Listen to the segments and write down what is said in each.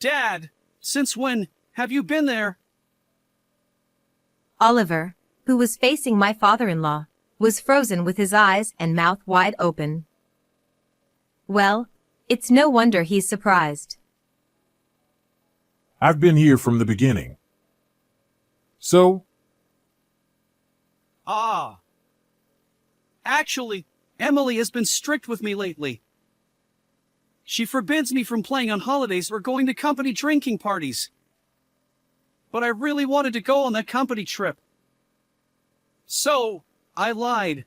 Dad, since when have you been there? Oliver, who was facing my father-in-law, was frozen with his eyes and mouth wide open. Well, it's no wonder he's surprised. I've been here from the beginning. So? Actually, Emily has been strict with me lately. She forbids me from playing on holidays or going to company drinking parties. But I really wanted to go on that company trip. So, I lied.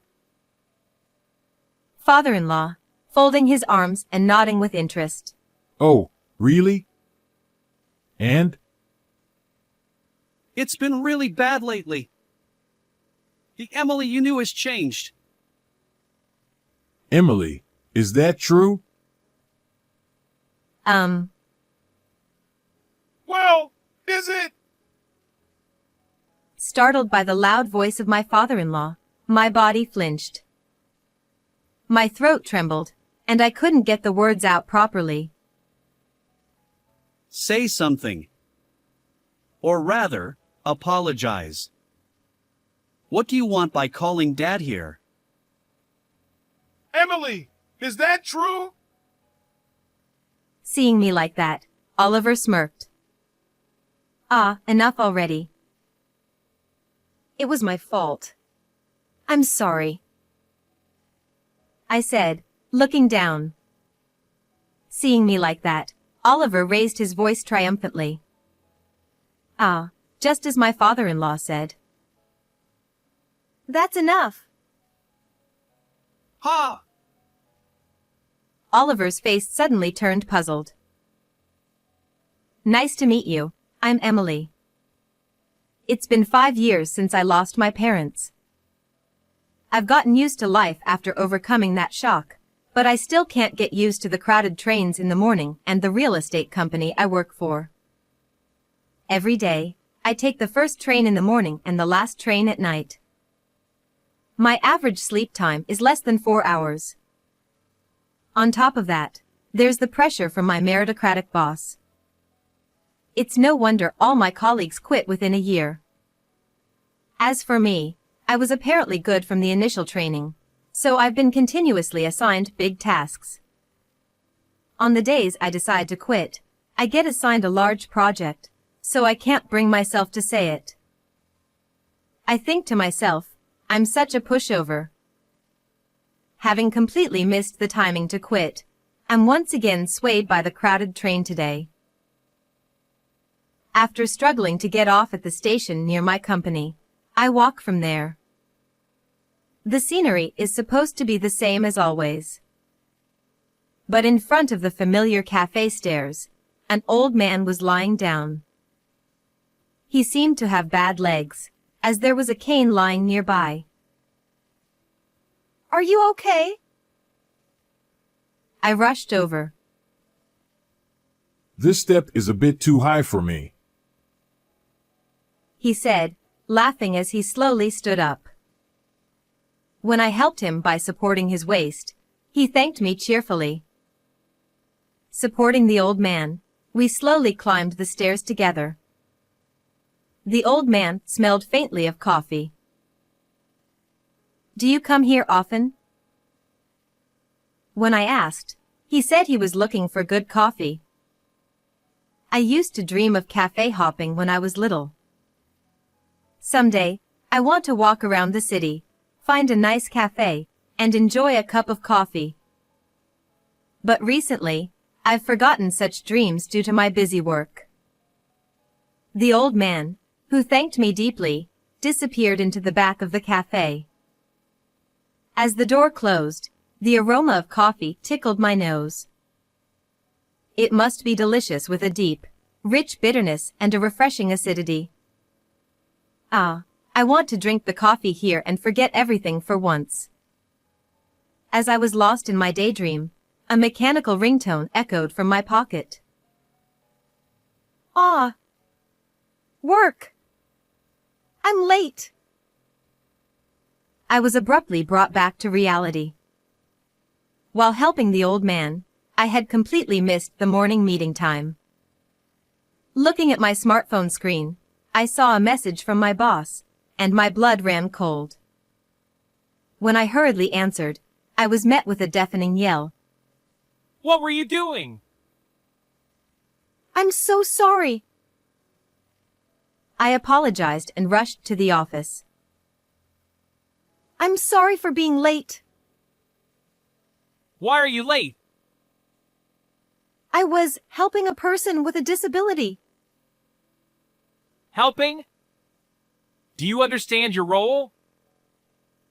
Father-in-law, folding his arms and nodding with interest. Oh, really? And? It's been really bad lately. The Emily you knew has changed. Emily, is that true? Well, is it? Startled by the loud voice of my father-in-law, my body flinched. My throat trembled, and I couldn't get the words out properly. Say something. Or rather, apologize. What do you want by calling Dad here? Emily, is that true? Seeing me like that, Oliver smirked. Enough already. It was my fault. I'm sorry, I said, looking down. Seeing me like that, Oliver raised his voice triumphantly. Just as my father-in-law said. That's enough. Ha! Oliver's face suddenly turned puzzled. Nice to meet you. I'm Emily. It's been 5 years since I lost my parents. I've gotten used to life after overcoming that shock, but I still can't get used to the crowded trains in the morning and the real estate company I work for. Every day, I take the first train in the morning and the last train at night. My average sleep time is less than 4 hours. On top of that, there's the pressure from my meritocratic boss. It's no wonder all my colleagues quit within a year. As for me, I was apparently good from the initial training, so I've been continuously assigned big tasks. On the days I decide to quit, I get assigned a large project, so I can't bring myself to say it. I think to myself, I'm such a pushover. Having completely missed the timing to quit, I'm once again swayed by the crowded train today. After struggling to get off at the station near my company, I walk from there. The scenery is supposed to be the same as always. But in front of the familiar cafe stairs, an old man was lying down. He seemed to have bad legs, as there was a cane lying nearby. Are you okay? I rushed over. This step is a bit too high for me, he said, laughing as he slowly stood up. When I helped him by supporting his waist, he thanked me cheerfully. Supporting the old man, we slowly climbed the stairs together. The old man smelled faintly of coffee. Do you come here often? When I asked, he said he was looking for good coffee. I used to dream of cafe hopping when I was little. Someday, I want to walk around the city, find a nice cafe, and enjoy a cup of coffee. But recently, I've forgotten such dreams due to my busy work. The old man, who thanked me deeply, disappeared into the back of the cafe. As the door closed, the aroma of coffee tickled my nose. It must be delicious with a deep, rich bitterness and a refreshing acidity. I want to drink the coffee here and forget everything for once. As I was lost in my daydream, a mechanical ringtone echoed from my pocket. Work! I'm late! I was abruptly brought back to reality. While helping the old man, I had completely missed the morning meeting time. Looking at my smartphone screen, I saw a message from my boss, and my blood ran cold. When I hurriedly answered, I was met with a deafening yell. What were you doing? I'm so sorry. I apologized and rushed to the office. I'm sorry for being late. Why are you late? I was helping a person with a disability. Helping? Do you understand your role?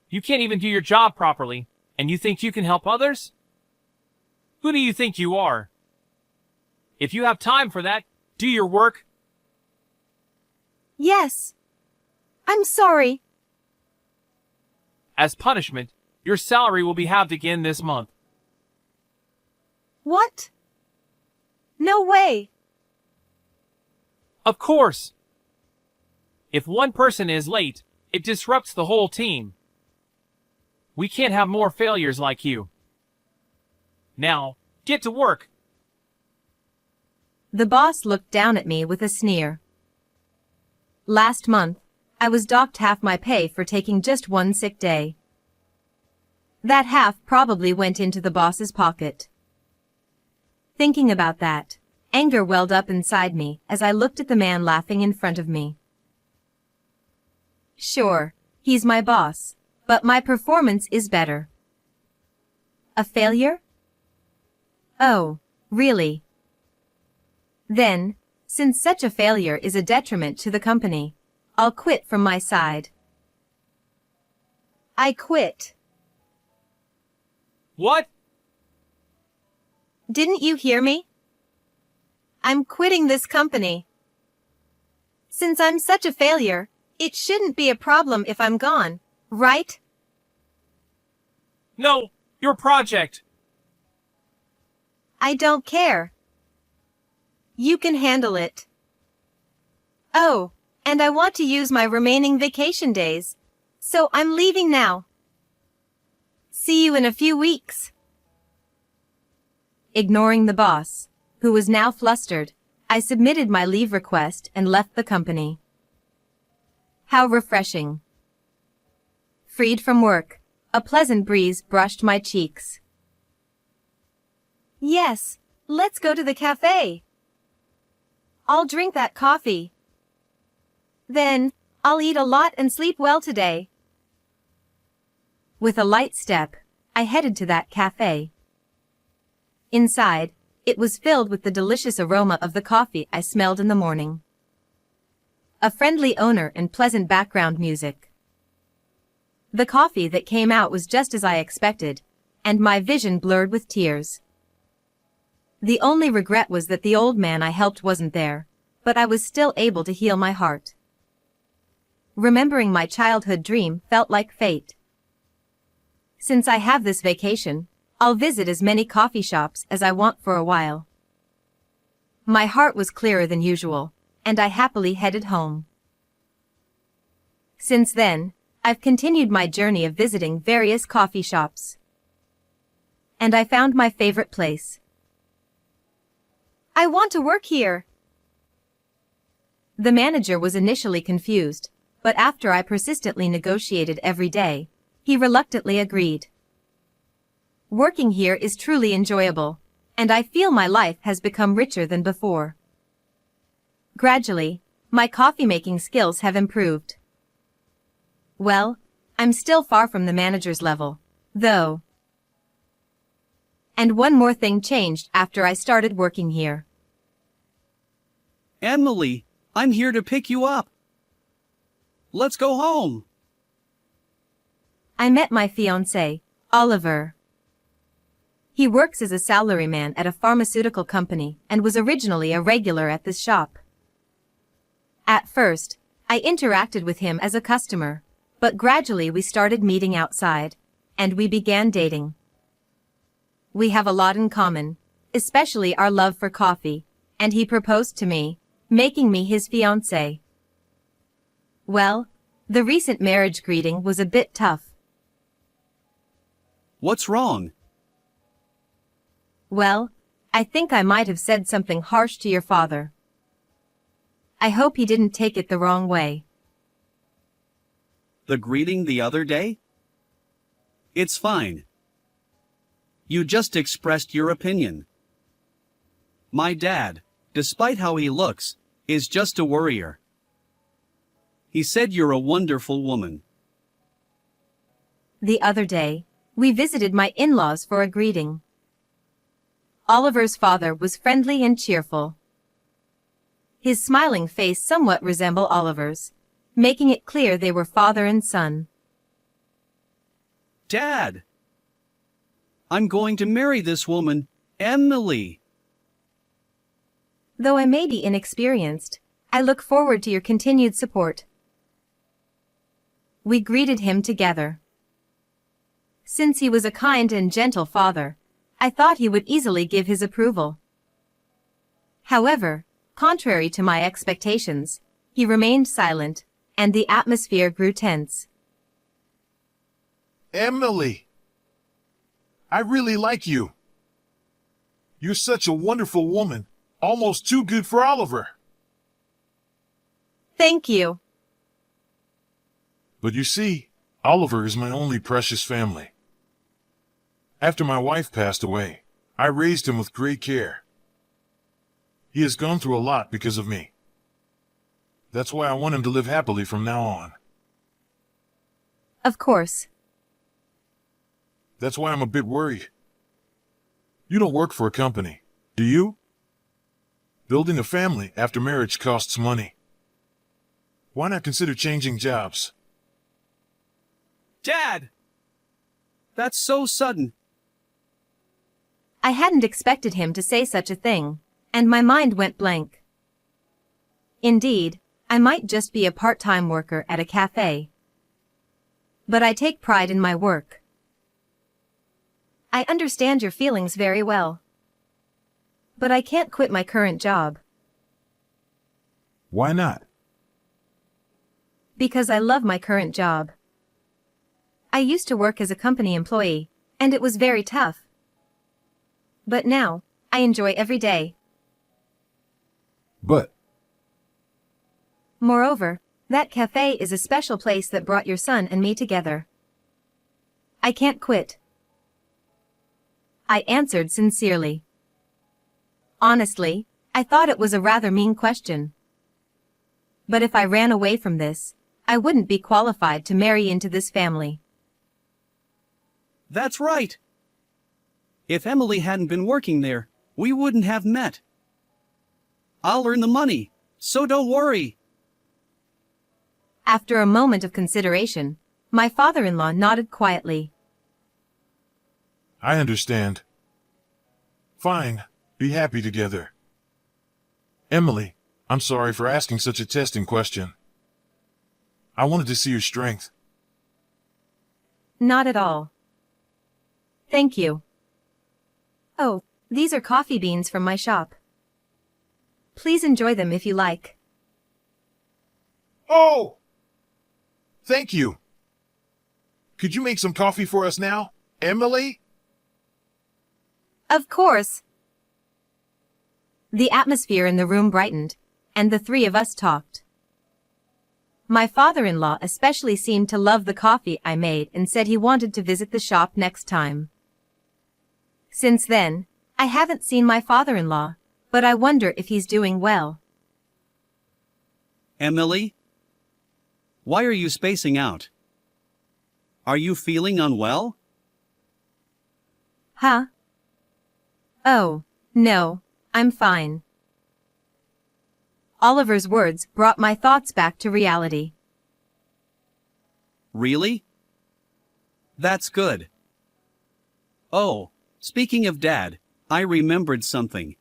You can't even do your job properly, and you think you can help others? Who do you think you are? If you have time for that, do your work. Yes. I'm sorry. As punishment, your salary will be halved again this month. What? No way. Of course. If one person is late, it disrupts the whole team. We can't have more failures like you. Now, get to work. The boss looked down at me with a sneer. Last month, I was docked half my pay for taking just one sick day. That half probably went into the boss's pocket. Thinking about that, anger welled up inside me as I looked at the man laughing in front of me. Sure, he's my boss, but my performance is better. A failure? Oh, really? Then, since such a failure is a detriment to the company, I'll quit from my side. I quit. What? Didn't you hear me? I'm quitting this company. Since I'm such a failure, it shouldn't be a problem if I'm gone, right? No, your project. I don't care. You can handle it. Oh, and I want to use my remaining vacation days, so I'm leaving now. See you in a few weeks. Ignoring the boss, who was now flustered, I submitted my leave request and left the company. How refreshing. Freed from work, a pleasant breeze brushed my cheeks. Yes, let's go to the cafe. I'll drink that coffee. Then, I'll eat a lot and sleep well today. With a light step, I headed to that cafe. Inside, it was filled with the delicious aroma of the coffee I smelled in the morning. A friendly owner and pleasant background music. The coffee that came out was just as I expected, and my vision blurred with tears. The only regret was that the old man I helped wasn't there, but I was still able to heal my heart. Remembering my childhood dream felt like fate. Since I have this vacation, I'll visit as many coffee shops as I want for a while. My heart was clearer than usual, and I happily headed home. Since then, I've continued my journey of visiting various coffee shops. And I found my favorite place. I want to work here. The manager was initially confused, but after I persistently negotiated every day, he reluctantly agreed. Working here is truly enjoyable, and I feel my life has become richer than before. Gradually, my coffee-making skills have improved. Well, I'm still far from the manager's level, though. And one more thing changed after I started working here. Emily, I'm here to pick you up. Let's go home. I met my fiancé, Oliver. He works as a salaryman at a pharmaceutical company and was originally a regular at this shop. At first, I interacted with him as a customer, but gradually we started meeting outside, and we began dating. We have a lot in common, especially our love for coffee, and he proposed to me, making me his fiancé. Well, the recent marriage greeting was a bit tough. What's wrong? Well, I think I might have said something harsh to your father. I hope he didn't take it the wrong way. The greeting the other day? It's fine. You just expressed your opinion. My dad, despite how he looks, is just a worrier. He said you're a wonderful woman. The other day, we visited my in-laws for a greeting. Oliver's father was friendly and cheerful. His smiling face somewhat resembled Oliver's, making it clear they were father and son. Dad! I'm going to marry this woman, Emily. Though I may be inexperienced, I look forward to your continued support. We greeted him together. Since he was a kind and gentle father, I thought he would easily give his approval. However, contrary to my expectations, he remained silent, and the atmosphere grew tense. Emily, I really like you. You're such a wonderful woman, almost too good for Oliver. Thank you. But you see, Oliver is my only precious family. After my wife passed away, I raised him with great care. He has gone through a lot because of me. That's why I want him to live happily from now on. Of course. That's why I'm a bit worried. You don't work for a company, do you? Building a family after marriage costs money. Why not consider changing jobs? Dad! That's so sudden. I hadn't expected him to say such a thing, and my mind went blank. Indeed, I might just be a part-time worker at a cafe. But I take pride in my work. I understand your feelings very well. But I can't quit my current job. Why not? Because I love my current job. I used to work as a company employee, and it was very tough. But now, I enjoy every day. But Moreover, that cafe is a special place that brought your son and me together. I can't quit. I answered sincerely. Honestly, I thought it was a rather mean question. But if I ran away from this, I wouldn't be qualified to marry into this family. That's right. If Emily hadn't been working there, we wouldn't have met. I'll earn the money, so don't worry. After a moment of consideration, my father-in-law nodded quietly. I understand. Fine, be happy together. Emily, I'm sorry for asking such a testing question. I wanted to see your strength. Not at all. Thank you. Oh, these are coffee beans from my shop. Please enjoy them if you like. Oh! Thank you. Could you make some coffee for us now, Emily? Of course. The atmosphere in the room brightened, and the three of us talked. My father-in-law especially seemed to love the coffee I made and said he wanted to visit the shop next time. Since then, I haven't seen my father-in-law, but I wonder if he's doing well. Emily? Why are you spacing out? Are you feeling unwell? Huh? Oh, no, I'm fine. Oliver's words brought my thoughts back to reality. Really? That's good. Oh, speaking of Dad, I remembered something.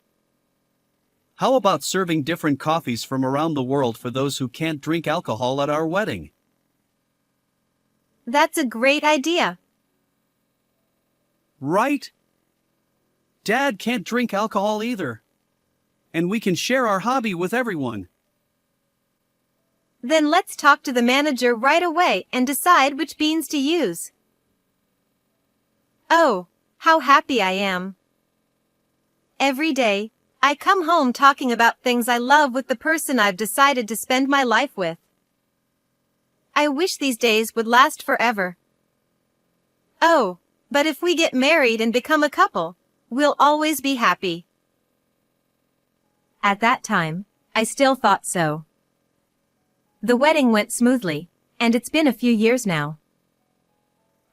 How about serving different coffees from around the world for those who can't drink alcohol at our wedding? That's a great idea. Right? Dad can't drink alcohol either. And we can share our hobby with everyone. Then let's talk to the manager right away and decide which beans to use. Oh, how happy I am. Every day, I come home talking about things I love with the person I've decided to spend my life with. I wish these days would last forever. Oh, but if we get married and become a couple, we'll always be happy. At that time, I still thought so. The wedding went smoothly, and it's been a few years now.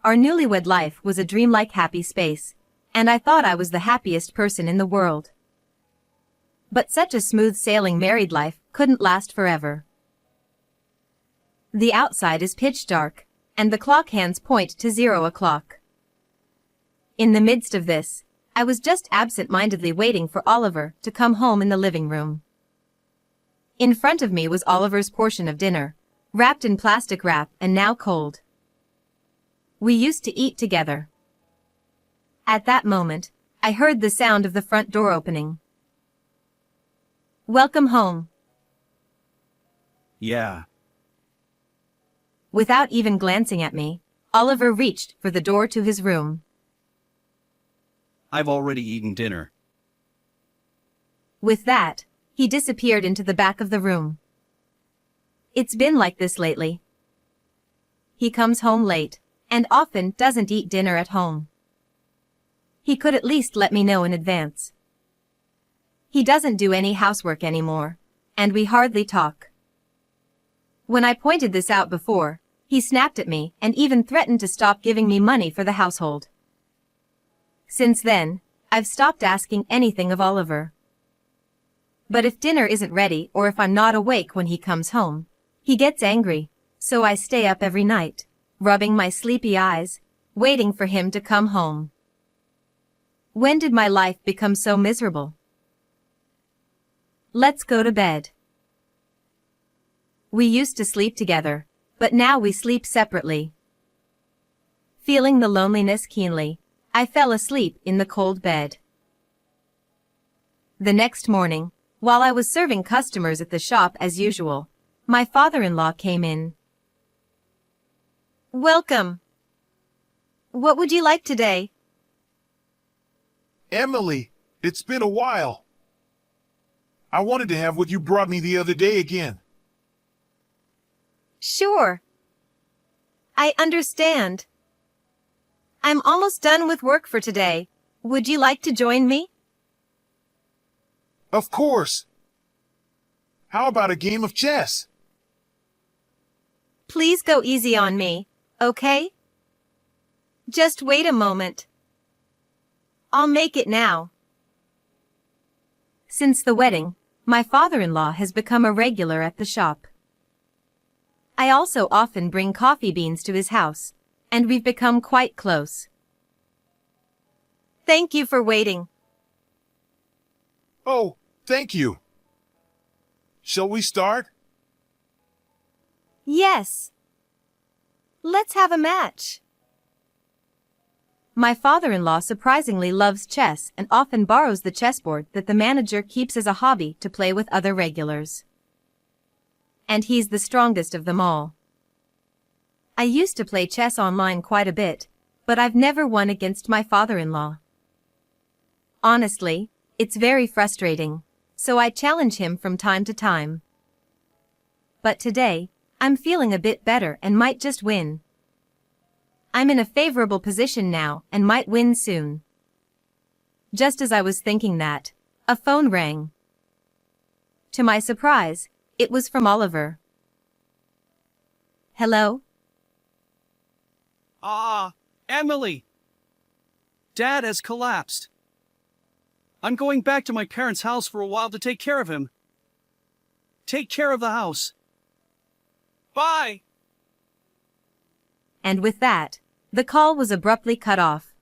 Our newlywed life was a dreamlike happy space, and I thought I was the happiest person in the world. But such a smooth sailing married life couldn't last forever. The outside is pitch dark, and the clock hands point to 0 o'clock. In the midst of this, I was just absent-mindedly waiting for Oliver to come home in the living room. In front of me was Oliver's portion of dinner, wrapped in plastic wrap and now cold. We used to eat together. At that moment, I heard the sound of the front door opening. "Welcome home." Yeah. Without even glancing at me, Oliver reached for the door to his room. I've already eaten dinner. With that, he disappeared into the back of the room. It's been like this lately. He comes home late, and often doesn't eat dinner at home. He could at least let me know in advance. He doesn't do any housework anymore, and we hardly talk. When I pointed this out before, he snapped at me and even threatened to stop giving me money for the household. Since then, I've stopped asking anything of Oliver. But if dinner isn't ready or if I'm not awake when he comes home, he gets angry, so I stay up every night, rubbing my sleepy eyes, waiting for him to come home. When did my life become so miserable? Let's go to bed. We used to sleep together, but now we sleep separately. Feeling the loneliness keenly, I fell asleep in the cold bed. The next morning, while I was serving customers at the shop as usual, my father-in-law came in. "Welcome. What would you like today?" Emily, it's been a while. I wanted to have what you brought me the other day again. "Sure. I understand. I'm almost done with work for today. Would you like to join me?" Of course. How about a game of chess? Please go easy on me, okay? Just wait a moment. I'll make it now. Since the wedding, my father-in-law has become a regular at the shop. I also often bring coffee beans to his house, and we've become quite close. Thank you for waiting. Oh, thank you. Shall we start? Yes. Let's have a match. My father-in-law surprisingly loves chess and often borrows the chessboard that the manager keeps as a hobby to play with other regulars. And he's the strongest of them all. I used to play chess online quite a bit, but I've never won against my father-in-law. Honestly, it's very frustrating, so I challenge him from time to time. But today, I'm feeling a bit better and might just win. I'm in a favorable position now and might win soon. Just as I was thinking that, a phone rang. To my surprise, it was from Oliver. "Hello?" Emily! Dad has collapsed. I'm going back to my parents' house for a while to take care of him. Take care of the house. Bye! And with that, the call was abruptly cut off.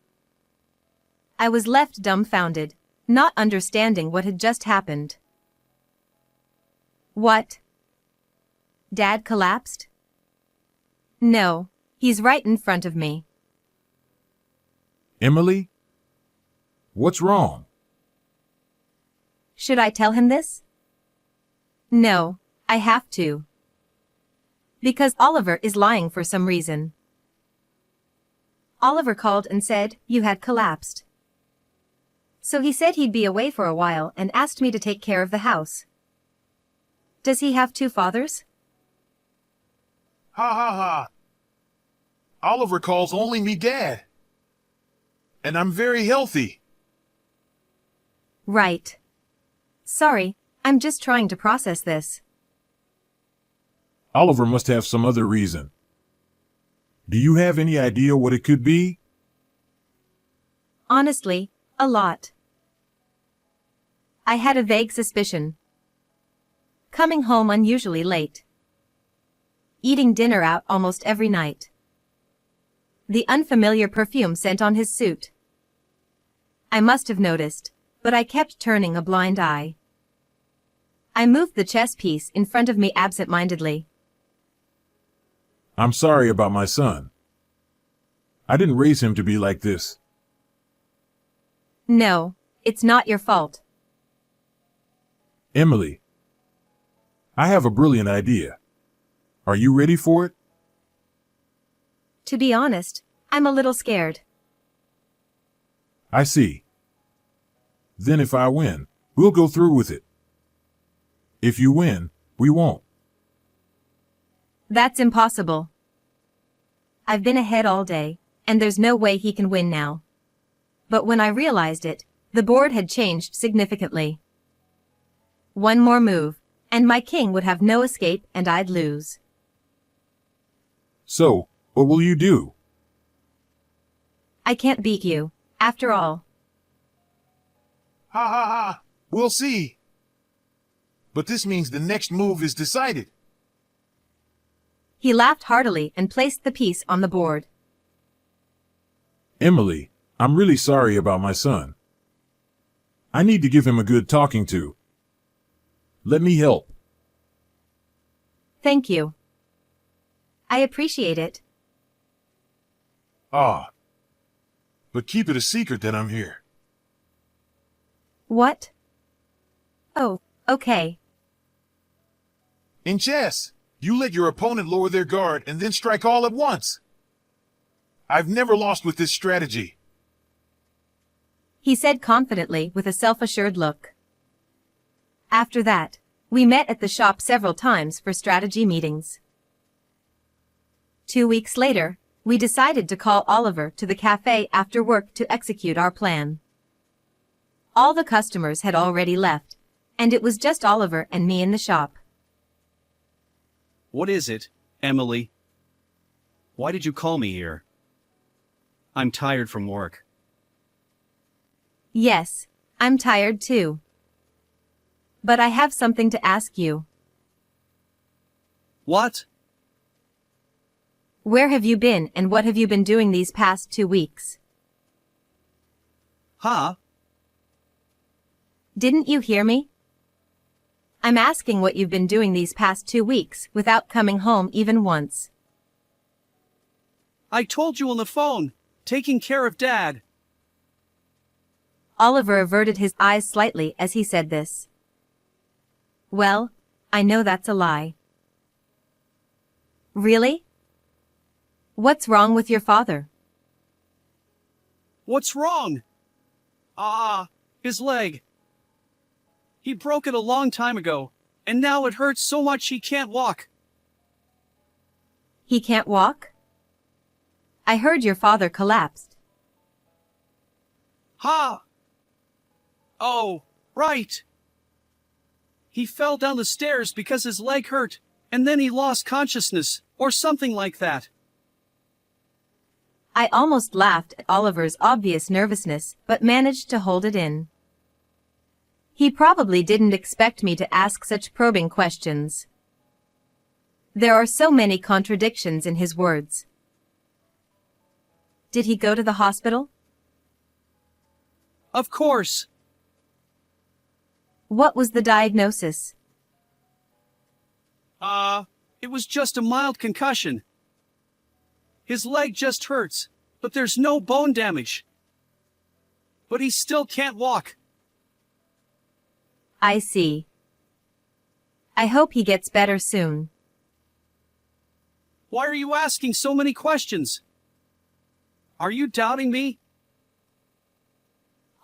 I was left dumbfounded, not understanding what had just happened. What? Dad collapsed? No, he's right in front of me. Emily? What's wrong? Should I tell him this? No, I have to. Because Oliver is lying for some reason. Oliver called and said you had collapsed. So he said he'd be away for a while and asked me to take care of the house. Does he have two fathers? Ha ha ha. Oliver calls only me Dad. And I'm very healthy. Right. Sorry, I'm just trying to process this. Oliver must have some other reason. Do you have any idea what it could be? Honestly, a lot. I had a vague suspicion. Coming home unusually late. Eating dinner out almost every night. The unfamiliar perfume scent on his suit. I must have noticed, but I kept turning a blind eye. I moved the chess piece in front of me absent-mindedly. I'm sorry about my son. I didn't raise him to be like this. No, it's not your fault. Emily, I have a brilliant idea. Are you ready for it? To be honest, I'm a little scared. I see. Then if I win, we'll go through with it. If you win, we won't. That's impossible. I've been ahead all day, and there's no way he can win now. But when I realized it, the board had changed significantly. One more move, and my king would have no escape and I'd lose. So, what will you do? I can't beat you, after all. Ha ha ha. We'll see. But this means the next move is decided. He laughed heartily and placed the piece on the board. Emily, I'm really sorry about my son. I need to give him a good talking to. Let me help. Thank you. I appreciate it. Ah. But keep it a secret that I'm here. What? Oh, okay. In chess, you let your opponent lower their guard and then strike all at once. I've never lost with this strategy. He said confidently with a self-assured look. After that, we met at the shop several times for strategy meetings. 2 weeks later, we decided to call Oliver to the cafe after work to execute our plan. All the customers had already left, and it was just Oliver and me in the shop. What is it, Emily? Why did you call me here? I'm tired from work. Yes, I'm tired too. But I have something to ask you. What? Where have you been and what have you been doing these past 2 weeks? Huh? Didn't you hear me? I'm asking what you've been doing these past 2 weeks without coming home even once. I told you on the phone, taking care of Dad. Oliver averted his eyes slightly as he said this. Well, I know that's a lie. Really? What's wrong with your father? What's wrong? His leg. He broke it a long time ago, and now it hurts so much he can't walk. He can't walk? I heard your father collapsed. Ha! Oh, right. He fell down the stairs because his leg hurt, and then he lost consciousness, or something like that. I almost laughed at Oliver's obvious nervousness, but managed to hold it in. He probably didn't expect me to ask such probing questions. There are so many contradictions in his words. Did he go to the hospital? Of course. What was the diagnosis? It was just a mild concussion. His leg just hurts, but there's no bone damage. But he still can't walk. I see. I hope he gets better soon. Why are you asking so many questions? Are you doubting me?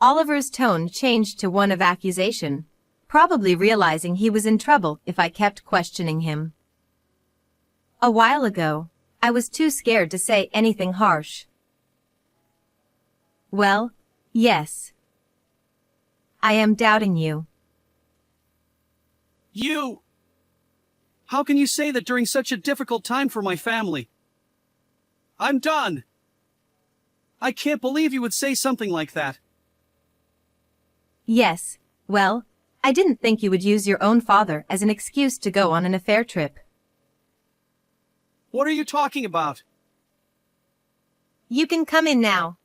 Oliver's tone changed to one of accusation, probably realizing he was in trouble if I kept questioning him. A while ago, I was too scared to say anything harsh. Well, yes. I am doubting you. You! How can you say that during such a difficult time for my family? I'm done! I can't believe you would say something like that. Yes, well, I didn't think you would use your own father as an excuse to go on an affair trip. What are you talking about? You can come in now.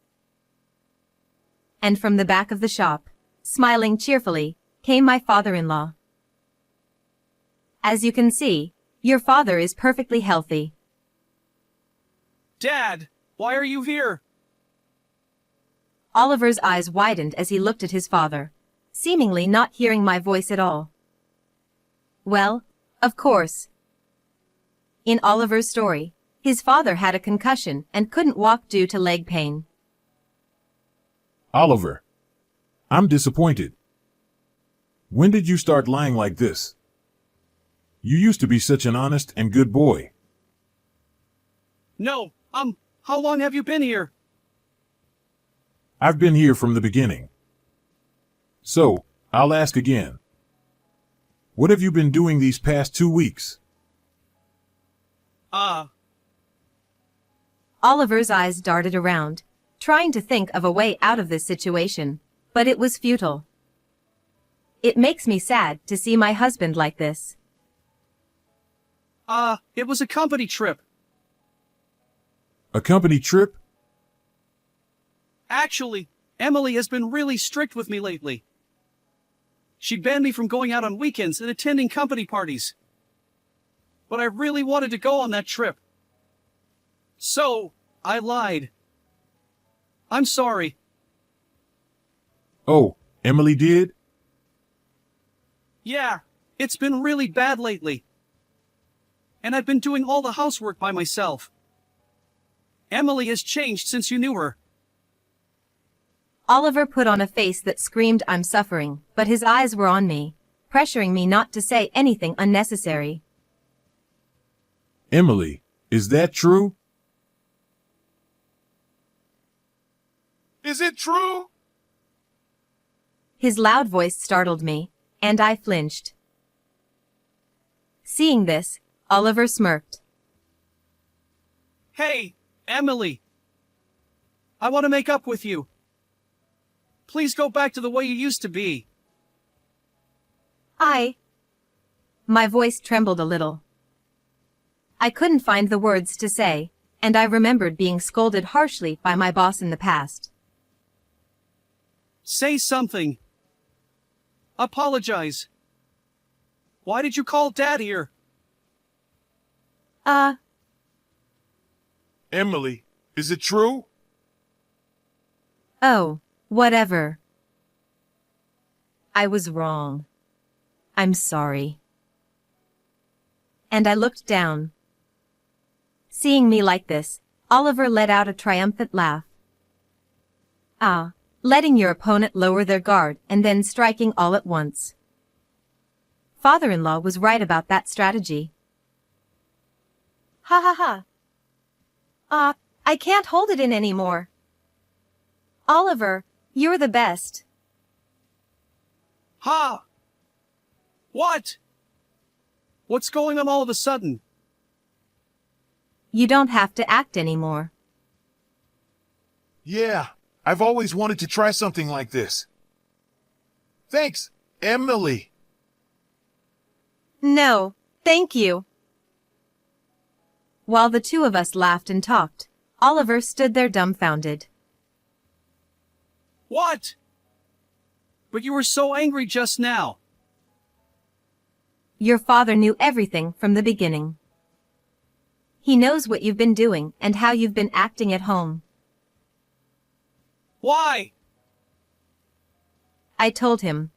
And from the back of the shop, smiling cheerfully, came my father-in-law. As you can see, your father is perfectly healthy. Dad, why are you here? Oliver's eyes widened as he looked at his father, seemingly not hearing my voice at all. Well, of course. In Oliver's story, his father had a concussion and couldn't walk due to leg pain. Oliver, I'm disappointed. When did you start lying like this? You used to be such an honest and good boy. No, how long have you been here? I've been here from the beginning. So, I'll ask again. What have you been doing these past 2 weeks? Oliver's eyes darted around, trying to think of a way out of this situation, but it was futile. It makes me sad to see my husband like this. It was a company trip. A company trip? Actually, Emily has been really strict with me lately. She banned me from going out on weekends and attending company parties. But I really wanted to go on that trip. So, I lied. I'm sorry. Oh, Emily did? Yeah, it's been really bad lately. And I've been doing all the housework by myself. Emily has changed since you knew her. Oliver put on a face that screamed I'm suffering, but his eyes were on me, pressuring me not to say anything unnecessary. Emily, is that true? Is it true? His loud voice startled me, and I flinched. Seeing this, Oliver smirked. Hey, Emily. I want to make up with you. Please go back to the way you used to be. My voice trembled a little. I couldn't find the words to say, and I remembered being scolded harshly by my boss in the past. Say something. Apologize. Why did you call Dad here? Emily, is it true? Oh, whatever. I was wrong. I'm sorry. And I looked down. Seeing me like this, Oliver let out a triumphant laugh. Letting your opponent lower their guard and then striking all at once. Father-in-law was right about that strategy. Ha ha ha. I can't hold it in anymore. Oliver, you're the best. Ha! What? What's going on all of a sudden? You don't have to act anymore. Yeah, I've always wanted to try something like this. Thanks, Emily. No, thank you. While the two of us laughed and talked, Oliver stood there dumbfounded. What? But you were so angry just now. Your father knew everything from the beginning. He knows what you've been doing and how you've been acting at home. Why? I told him.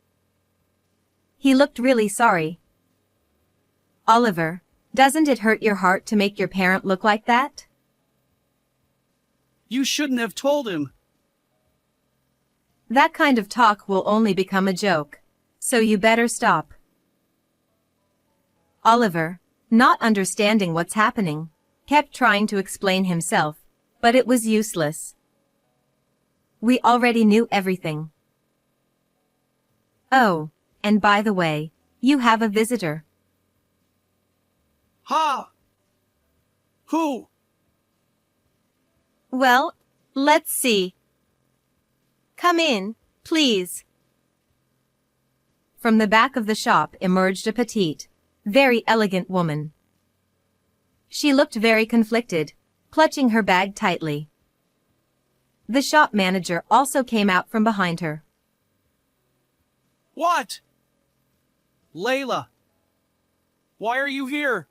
He looked really sorry. Oliver, doesn't it hurt your heart to make your parent look like that? You shouldn't have told him. That kind of talk will only become a joke. So you better stop. Oliver, not understanding what's happening, kept trying to explain himself, but it was useless. We already knew everything. Oh, and by the way, you have a visitor. Ha! Who? Well, let's see. Come in, please. From the back of the shop emerged a petite, very elegant woman. She looked very conflicted, clutching her bag tightly. The shop manager also came out from behind her. What? Layla. Why are you here?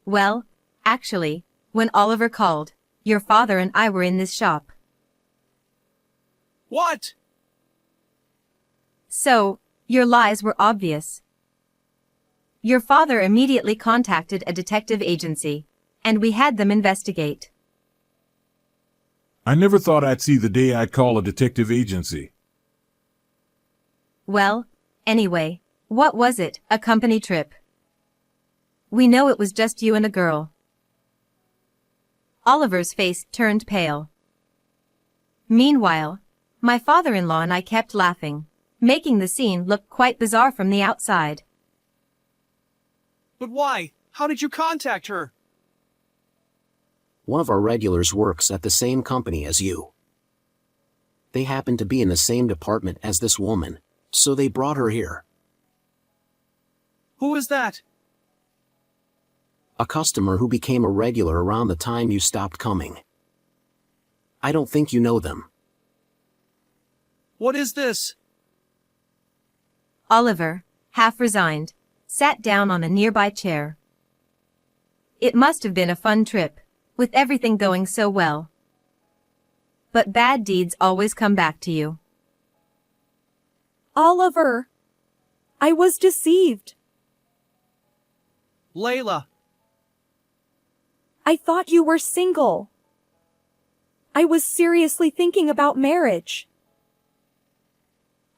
Well, actually, when Oliver called, your father and I were in this shop. What? So, your lies were obvious. Your father immediately contacted a detective agency, and we had them investigate. I never thought I'd see the day I'd call a detective agency. Well, anyway, what was it? A company trip? We know it was just you and a girl. Oliver's face turned pale. Meanwhile, my father-in-law and I kept laughing, making the scene look quite bizarre from the outside. But why? How did you contact her? One of our regulars works at the same company as you. They happen to be in the same department as this woman, so they brought her here. Who is that? A customer who became a regular around the time you stopped coming. I don't think you know them. What is this? Oliver, half resigned, sat down on a nearby chair. It must have been a fun trip, with everything going so well. But bad deeds always come back to you. Oliver, I was deceived. Layla. I thought you were single. I was seriously thinking about marriage.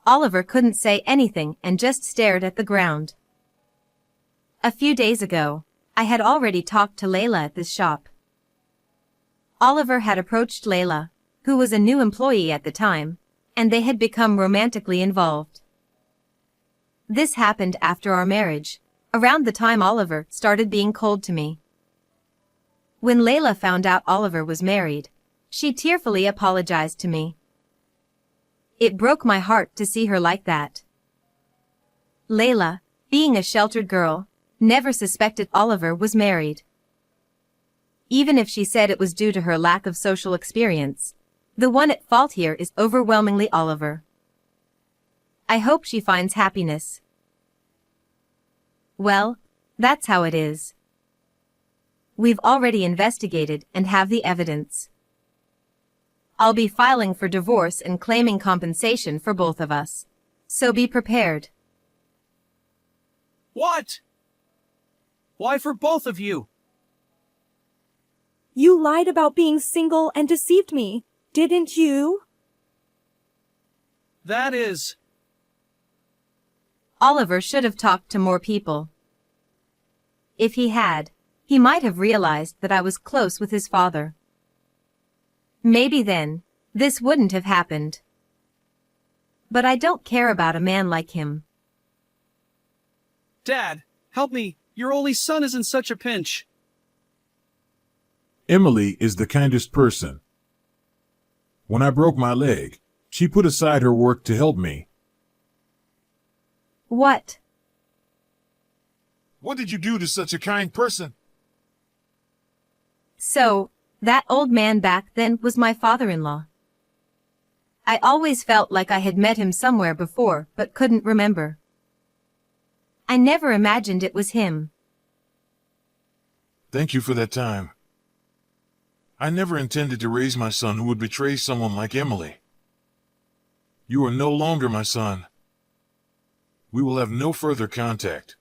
Oliver couldn't say anything and just stared at the ground. A few days ago, I had already talked to Layla at this shop. Oliver had approached Layla, who was a new employee at the time, and they had become romantically involved. This happened after our marriage, around the time Oliver started being cold to me. When Layla found out Oliver was married, she tearfully apologized to me. It broke my heart to see her like that. Layla, being a sheltered girl, never suspected Oliver was married. Even if she said it was due to her lack of social experience, the one at fault here is overwhelmingly Oliver. I hope she finds happiness. Well, that's how it is. We've already investigated and have the evidence. I'll be filing for divorce and claiming compensation for both of us. So be prepared. What? Why for both of you? You lied about being single and deceived me, didn't you? That is... Oliver should have talked to more people. If he had, he might have realized that I was close with his father. Maybe then, this wouldn't have happened. But I don't care about a man like him. Dad, help me. Your only son is in such a pinch. Emily is the kindest person. When I broke my leg, she put aside her work to help me. What? What did you do to such a kind person? So, that old man back then was my father-in-law. I always felt like I had met him somewhere before, but couldn't remember. I never imagined it was him. Thank you for that time. I never intended to raise my son who would betray someone like Emily. You are no longer my son. We will have no further contact.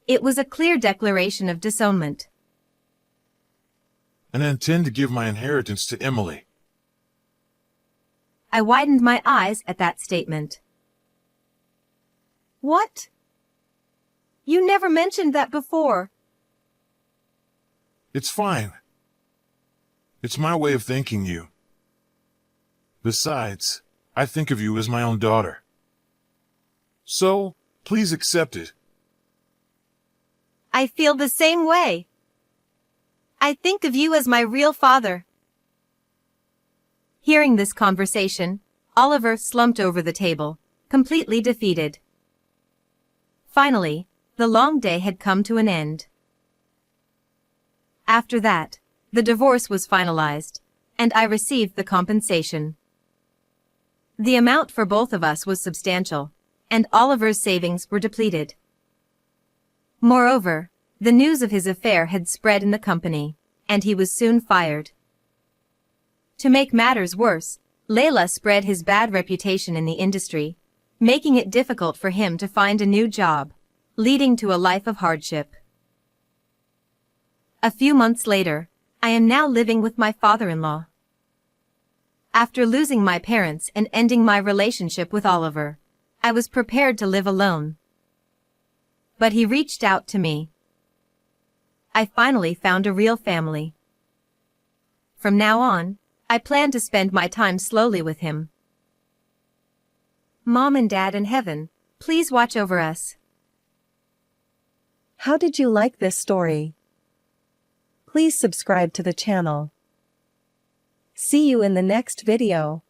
It was a clear declaration of disownment. And I intend to give my inheritance to Emily. I widened my eyes at that statement. What? You never mentioned that before. It's fine. It's my way of thanking you. Besides, I think of you as my own daughter. So, please accept it. I feel the same way. I think of you as my real father. Hearing this conversation, Oliver slumped over the table, completely defeated. Finally, the long day had come to an end. After that, the divorce was finalized, and I received the compensation. The amount for both of us was substantial, and Oliver's savings were depleted. Moreover, the news of his affair had spread in the company, and he was soon fired. To make matters worse, Layla spread his bad reputation in the industry, making it difficult for him to find a new job, leading to a life of hardship. A few months later, I am now living with my father-in-law. After losing my parents and ending my relationship with Oliver, I was prepared to live alone. But he reached out to me. I finally found a real family. From now on, I plan to spend my time slowly with him. Mom and Dad in heaven, please watch over us. How did you like this story? Please subscribe to the channel. See you in the next video.